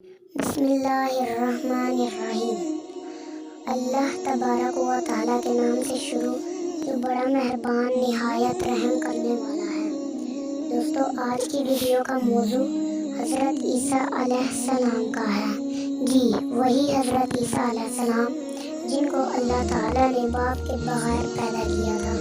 بسم اللہ الرحمن الرحیم۔ اللہ تبارک و تعالیٰ کے نام سے شروع جو بڑا مہربان نہایت رحم کرنے والا ہے۔ دوستو، آج کی ویڈیو کا موضوع حضرت عیسیٰ علیہ السلام کا ہے۔ جی، وہی حضرت عیسیٰ علیہ السلام جن کو اللہ تعالیٰ نے باپ کے بغیر پیدا کیا تھا۔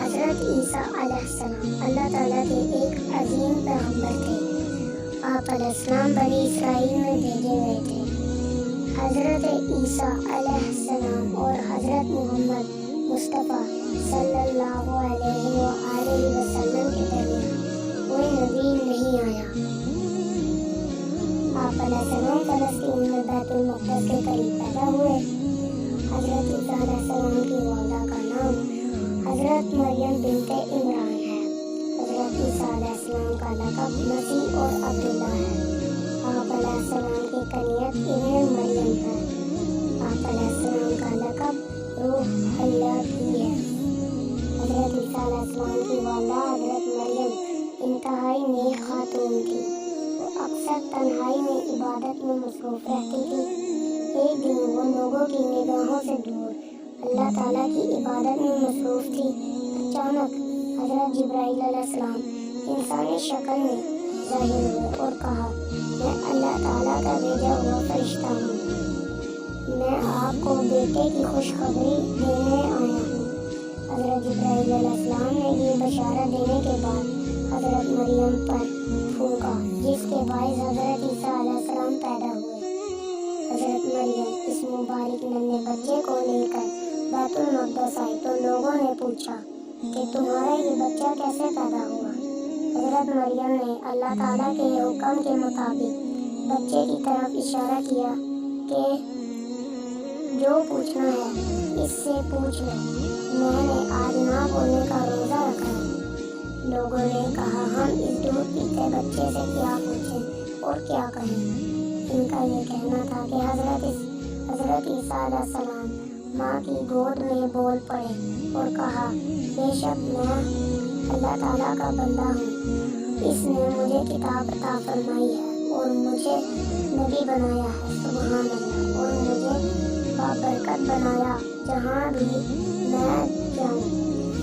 حضرت عیسیٰ علیہ السلام اللہ تعالیٰ کے ایک عظیم پیغمبر تھے۔ آپ علیہ السلام بنی اسرائیل میں بھیجے گئے تھے۔ حضرت عیسیٰ علیہ السلام اور حضرت محمد مصطفیٰ صلی اللہ علیہ وآلہ وسلم کے درمیان کوئی نبی نہیں آیا۔ آپ علیہ السلام فلسطین میں بیت المقدس کے قریب پیدا ہوئے۔ حضرت عیسیٰ علیہ السلام کی والدہ کا نام حضرت مریم بنت عمران ہے۔ حضرت عیسیٰ علیہ السلام کا لقب مسیح اور عبداللہ ہے۔ آپ علیہ السلام کی کنیت ابن مریم ہے۔ آپ علیہ السلام کا لقب روح اللہ بھی ہے۔ حضرت عیسیٰ علیہ السلام کی والدہ حضرت مریم انتہائی نیک خاتون تھی۔ وہ اکثر تنہائی میں عبادت میں مصروف رہتی تھی۔ ایک دن وہ لوگوں کی نگاہوں سے دور اللہ تعالیٰ کی عبادت میں مصروف تھی۔ اچانک حضرت جبرائیل علیہ السلام انسانی شکل میں ظاہر ہوئے اور کہا، میں اللہ تعالیٰ کا بھیجا ہوا فرشتہ ہوں۔ میں آپ کو بیٹے کی خوشخبری دینے آیا ہوں۔ حضرت جبرائیل علیہ السلام نے یہ بشارت دینے کے بعد حضرت مریم پر پھونکا، جس کے باعث حضرت عیسیٰ علیہ السلام پیدا ہوئے۔ حضرت مریم اس مبارک ننھے بچے کو لے کر بیت المقدس آئی تو لوگوں نے پوچھا کہ تمہارا یہ بچہ کیسے پیدا ہوا؟ حضرت مریم نے اللہ تعالیٰ کے حکم کے مطابق بچے کی طرف اشارہ کیا کہ جو پوچھنا ہے اس سے پوچھ لو، میں نے آج نہ بولنے کا روزہ رکھا ہے۔ لوگوں نے کہا، ہم اس دودھ پیتے بچے سے کیا پوچھیں اور کیا کہیں؟ ان کا یہ کہنا تھا کہ حضرت عیسیٰ علیہ السلام ماں کی گود میں بول پڑے اور کہا، بے شک میں اللہ تعالیٰ کا بندہ ہوں۔ اس نے مجھے کتاب عطا فرمائی ہے اور مجھے نبی بنایا ہے، سبحان اللہ، اور مجھے بابرکت بنایا جہاں بھی میں جاؤں،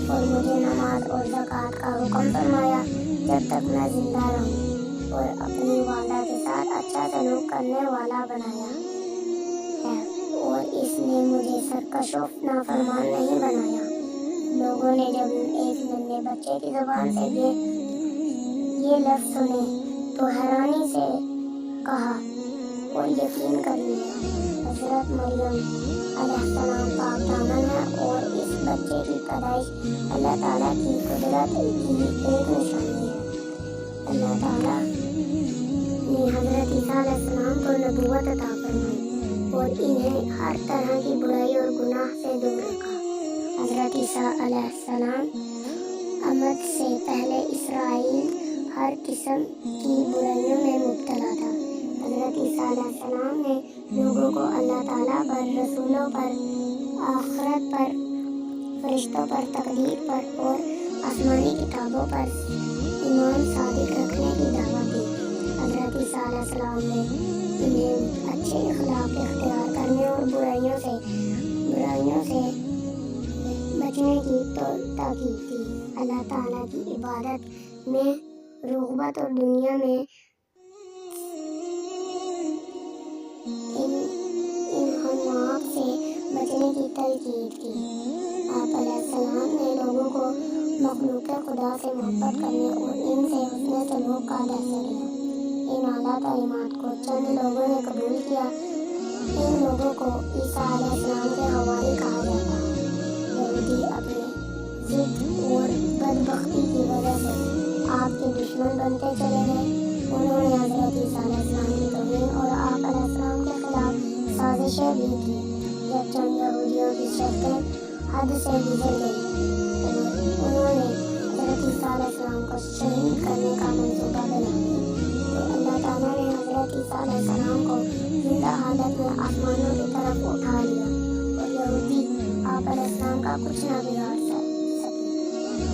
اور مجھے نماز اور زکوٰۃ کا حکم فرمایا جب تک میں زندہ رہوں، اور اپنی والدہ کے ساتھ اچھا سلوک کرنے والا بنایا ہے، اور اس نے مجھے سرکش و نافرمان نہیں بنایا۔ لوگوں نے جب ایک ننھے بچے کی زبان سے یہ لفظ سنے تو حیرانی سے کہا اور یقین کر لیا، حضرت مریم علیہ السلام پاک دامن ہے اور اس بچے کی پیدائش اللہ تعالیٰ کی قدرت کی ایک نشانی ہے۔ اللہ تعالیٰ نے حضرت عیسیٰ علیہ السلام کو نبوت عطا فرمائی اور انہیں ہر طرح کی برائی اور گناہ سے دور رکھا۔ حضرت عیسیٰ علیہ السلام آمد سے پہلے اسرائیل ہر قسم کی برائیوں میں مبتلا تھا۔ حضرت عیسیٰ علیہ السلام نے لوگوں کو اللہ تعالیٰ پر، رسولوں پر، آخرت پر، فرشتوں پر، تقدیر پر اور آسمانی کتابوں پر ایمان صادق رکھنے کی دعوت دی۔ حضرت عیسیٰ علیہ السلام نے انہیں اچھے اخلاق اختیار کرنے اور برائیوں سے بچنے کی تاکید کی۔ اللہ تعالیٰ کی عبادت میں رغبت اور دنیا میں انحراف سے بچنے کی تلقین کی۔ آپ علیہ السلام نے لوگوں کو مخلوق خدا سے محبت کرنے اور ان سے حسن سلوک کا درس دیا۔ ان اعلیٰ تعلیمات کو چند لوگوں نے قبول کیا۔ ان لوگوں کو عیسیٰ علیہ السلام کے حواری کہا جاتا ہے۔ یہودی اپنے ضد اور بدبختی کی وجہ سے آپ کے دشمن بنتے چلے گئے۔ انہوں نے حضرت عیسیٰ علیہ السلام کی توہین اور آپ علیہ السلام کے خلاف سازشیں بھی کی۔ جب چند یہودیوں کی شرطیں حد سے گزر گئی اور انہوں نے حضرت عیسیٰ علیہ السلام کو شہید کرنے کا منصوبہ بنایا تو اللہ تعالیٰ نے حضرت عیسیٰ علیہ السلام کو زندہ حالت میں آسمانوں کی طرف اٹھا لیا اور یہودی آپ علیہ السلام کا کچھ نہ بگاڑ سکے۔